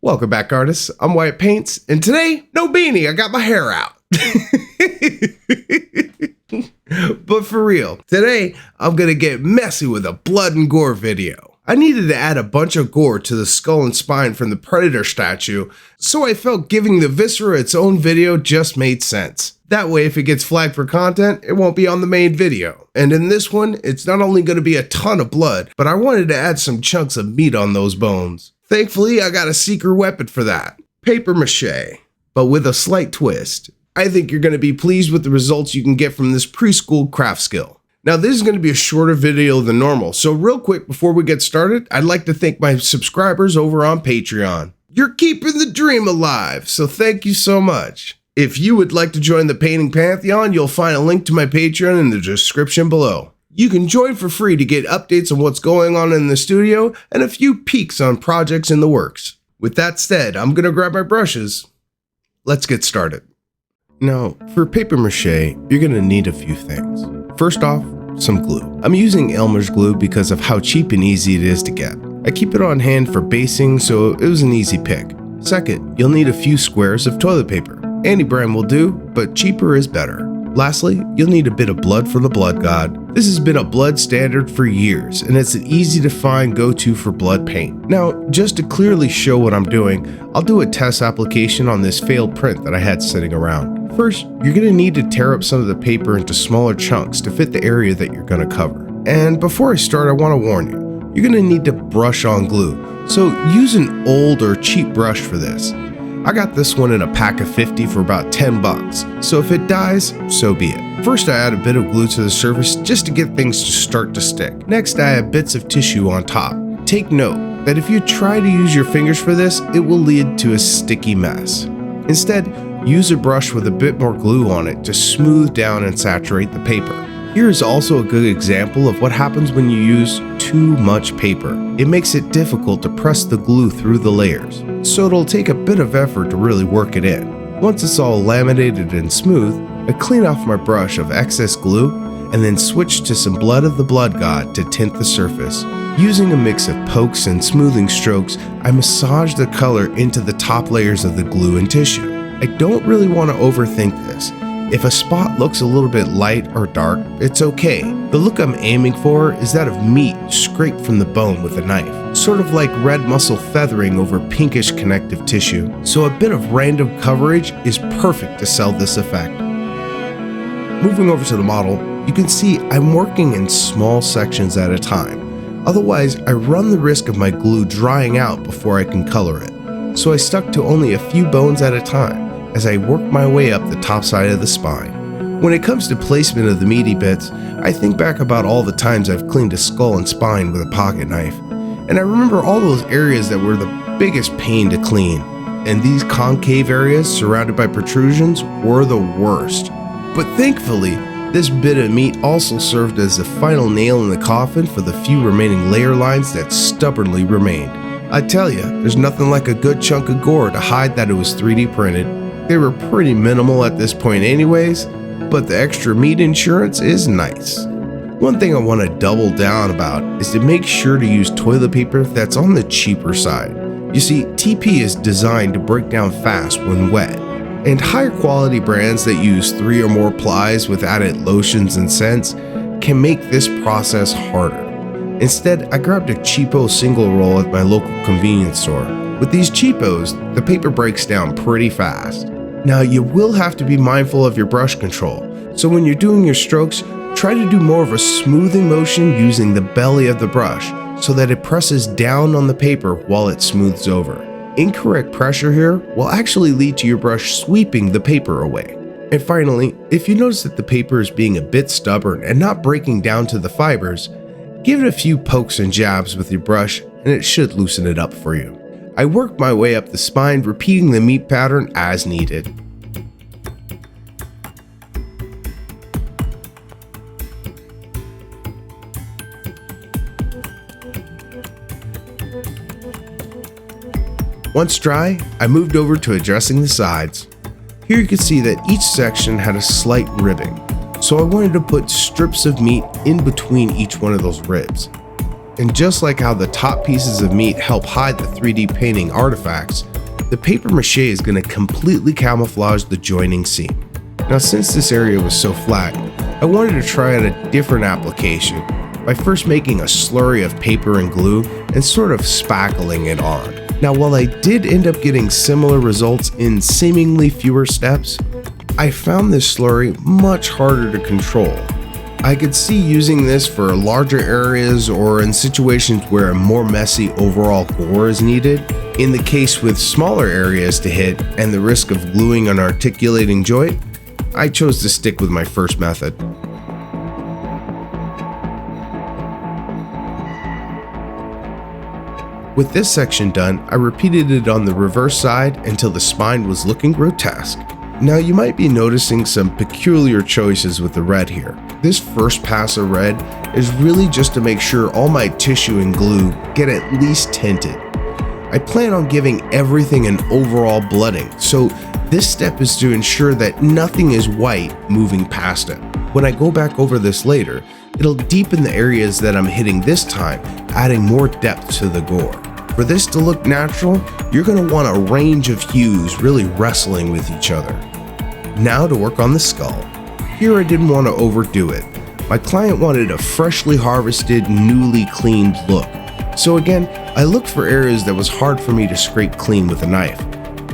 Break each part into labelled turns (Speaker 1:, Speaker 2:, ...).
Speaker 1: Welcome back, artists. I'm Wyatt Paints, and today, no beanie, I got my hair out. But for real, today, I'm gonna get messy with a blood and gore video. I needed to add a bunch of gore to the skull and spine from the Predator statue, so I felt giving the viscera its own video just made sense. That way, if it gets flagged for content, it won't be on the main video. And in this one, it's not only gonna be a ton of blood, but I wanted to add some chunks of meat on those bones. Thankfully, I got a secret weapon for that. Paper mache. But with a slight twist. I think you're going to be pleased with the results you can get from this preschool craft skill. Now, this is going to be a shorter video than normal, so real quick before we get started, I'd like to thank my subscribers over on Patreon. You're keeping the dream alive, so thank you so much. If you would like to join the Painting Pantheon, you'll find a link to my Patreon in the description below. You can join for free to get updates on what's going on in the studio and a few peeks on projects in the works. With that said, I'm going to grab my brushes. Let's get started. Now, for paper mache, you're going to need a few things. First off, some glue. I'm using Elmer's glue because of how cheap and easy it is to get. I keep it on hand for basing, so it was an easy pick. Second, you'll need a few squares of toilet paper. Any brand will do, but cheaper is better. Lastly, you'll need a bit of blood for the blood god. This has been a blood standard for years, and it's an easy to find go-to for blood paint. Now, just to clearly show what I'm doing, I'll do a test application on this failed print that I had sitting around. First, you're going to need to tear up some of the paper into smaller chunks to fit the area that you're going to cover. And before I start, I want to warn you, you're going to need to brush on glue, so use an old or cheap brush for this. I got this one in a pack of 50 for about 10 bucks, so if it dies, so be it. First, I add a bit of glue to the surface just to get things to start to stick. Next, I add bits of tissue on top. Take note that if you try to use your fingers for this, it will lead to a sticky mess. Instead, use a brush with a bit more glue on it to smooth down and saturate the paper. Here is also a good example of what happens when you use too much paper. It makes it difficult to press the glue through the layers, so it'll take a bit of effort to really work it in. Once it's all laminated and smooth, I clean off my brush of excess glue and then switch to some blood of the blood god to tint the surface. Using a mix of pokes and smoothing strokes, I massage the color into the top layers of the glue and tissue. I don't really want to overthink this. If a spot looks a little bit light or dark, it's okay. The look I'm aiming for is that of meat scraped from the bone with a knife, sort of like red muscle feathering over pinkish connective tissue. So a bit of random coverage is perfect to sell this effect. Moving over to the model, you can see I'm working in small sections at a time. Otherwise, I run the risk of my glue drying out before I can color it. So I stuck to only a few bones at a time as I work my way up the top side of the spine. When it comes to placement of the meaty bits, I think back about all the times I've cleaned a skull and spine with a pocket knife, and I remember all those areas that were the biggest pain to clean, and these concave areas surrounded by protrusions were the worst. But thankfully, this bit of meat also served as the final nail in the coffin for the few remaining layer lines that stubbornly remained. I tell you, there's nothing like a good chunk of gore to hide that it was 3D printed. They were pretty minimal at this point anyways, but the extra meat insurance is nice. One thing I want to double down about is to make sure to use toilet paper that's on the cheaper side. You see, TP is designed to break down fast when wet, and higher quality brands that use 3 or more plies with added lotions and scents can make this process harder. Instead, I grabbed a cheapo single roll at my local convenience store. With these cheapos, the paper breaks down pretty fast. Now, you will have to be mindful of your brush control, so when you're doing your strokes, try to do more of a smoothing motion using the belly of the brush so that it presses down on the paper while it smooths over. Incorrect pressure here will actually lead to your brush sweeping the paper away. And finally, if you notice that the paper is being a bit stubborn and not breaking down to the fibers, give it a few pokes and jabs with your brush and it should loosen it up for you. I worked my way up the spine, repeating the meat pattern as needed. Once dry, I moved over to addressing the sides. Here you can see that each section had a slight ribbing, so I wanted to put strips of meat in between each one of those ribs. And just like how the top pieces of meat help hide the 3D painting artifacts, the paper mache is going to completely camouflage the joining seam. Now, since this area was so flat, I wanted to try out a different application by first making a slurry of paper and glue and sort of spackling it on. Now, while I did end up getting similar results in seemingly fewer steps, I found this slurry much harder to control. I could see using this for larger areas or in situations where a more messy overall gore is needed. In the case with smaller areas to hit and the risk of gluing an articulating joint, I chose to stick with my first method. With this section done, I repeated it on the reverse side until the spine was looking grotesque. Now you might be noticing some peculiar choices with the red here. This first pass of red is really just to make sure all my tissue and glue get at least tinted. I plan on giving everything an overall blooding, so this step is to ensure that nothing is white moving past it. When I go back over this later, it'll deepen the areas that I'm hitting this time, adding more depth to the gore. For this to look natural, you're going to want a range of hues really wrestling with each other. Now to work on the skull. Here I didn't want to overdo it. My client wanted a freshly harvested, newly cleaned look. So again, I looked for areas that was hard for me to scrape clean with a knife.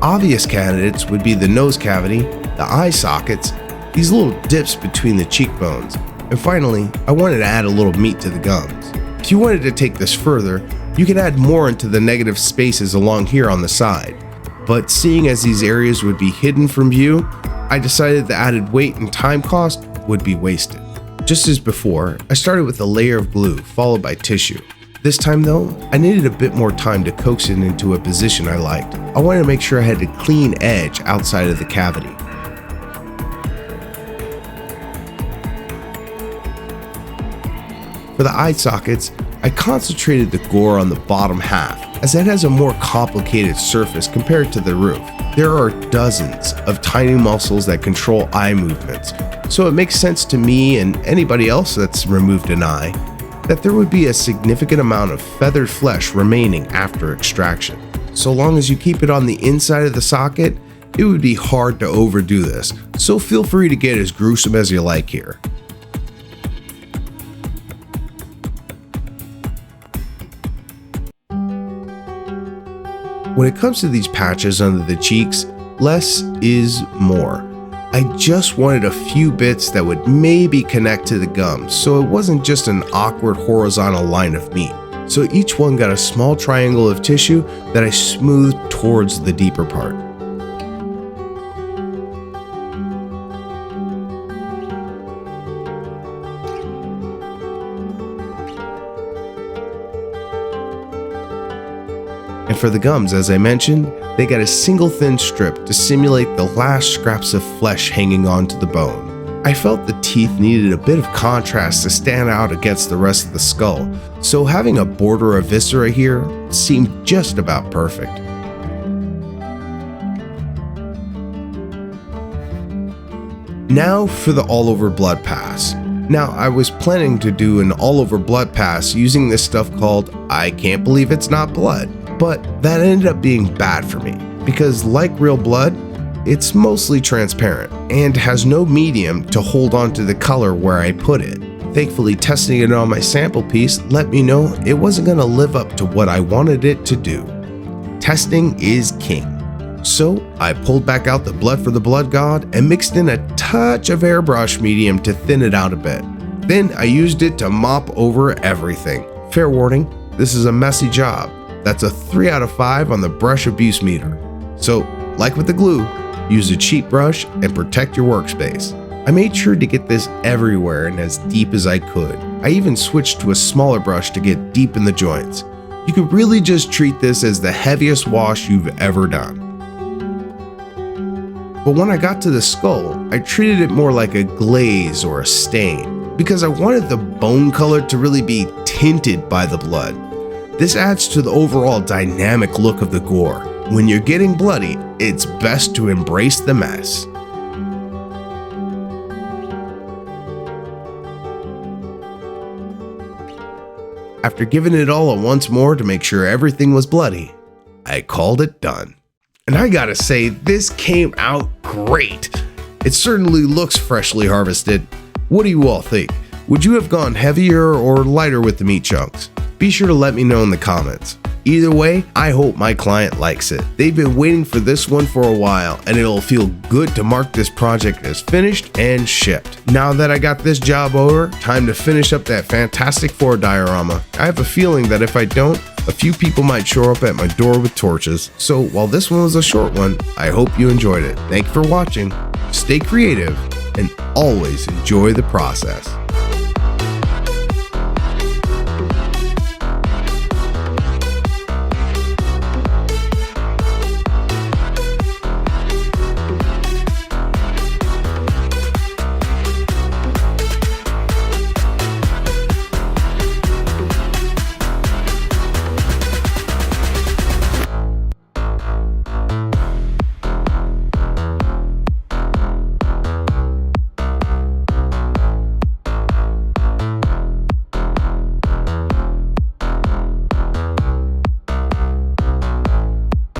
Speaker 1: Obvious candidates would be the nose cavity, the eye sockets, these little dips between the cheekbones, and finally, I wanted to add a little meat to the gums. If you wanted to take this further, you could add more into the negative spaces along here on the side. But seeing as these areas would be hidden from view, I decided the added weight and time cost would be wasted. Just as before, I started with a layer of glue followed by tissue. This time though, I needed a bit more time to coax it into a position I liked. I wanted to make sure I had a clean edge outside of the cavity. For the eye sockets, I concentrated the gore on the bottom half, as it has a more complicated surface compared to the roof. There are dozens of tiny muscles that control eye movements, so it makes sense to me and anybody else that's removed an eye that there would be a significant amount of feathered flesh remaining after extraction. So long as you keep it on the inside of the socket, it would be hard to overdo this, so feel free to get as gruesome as you like here. When it comes to these patches under the cheeks, less is more. I just wanted a few bits that would maybe connect to the gums, so it wasn't just an awkward horizontal line of meat. So each one got a small triangle of tissue that I smoothed towards the deeper part. And for the gums, as I mentioned, they got a single thin strip to simulate the last scraps of flesh hanging onto the bone. I felt the teeth needed a bit of contrast to stand out against the rest of the skull, so having a border of viscera here seemed just about perfect. Now for the all over blood pass. Now, I was planning to do an all over blood pass using this stuff called I Can't Believe It's Not Blood. But that ended up being bad for me, because like real blood, it's mostly transparent and has no medium to hold on to the color where I put it. Thankfully, testing it on my sample piece let me know it wasn't going to live up to what I wanted it to do. Testing is king. So I pulled back out the blood for the blood god and mixed in a touch of airbrush medium to thin it out a bit. Then I used it to mop over everything. Fair warning, this is a messy job. That's a 3 out of 5 on the brush abuse meter. So, like with the glue, use a cheap brush and protect your workspace. I made sure to get this everywhere and as deep as I could. I even switched to a smaller brush to get deep in the joints. You could really just treat this as the heaviest wash you've ever done. But when I got to the skull, I treated it more like a glaze or a stain, because I wanted the bone color to really be tinted by the blood. This adds to the overall dynamic look of the gore. When you're getting bloody, it's best to embrace the mess. After giving it all a once more to make sure everything was bloody, I called it done. And I gotta say, this came out great. It certainly looks freshly harvested. What do you all think? Would you have gone heavier or lighter with the meat chunks? Be sure to let me know in the comments. Either way, I hope my client likes it. They've been waiting for this one for a while, and it'll feel good to mark this project as finished and shipped. Now that I got this job over, time to finish up that fantastic Ford diorama. I have a feeling that if I don't, a few people might show up at my door with torches. So while this one was a short one, I hope you enjoyed it. Thank you for watching. Stay creative and always enjoy the process.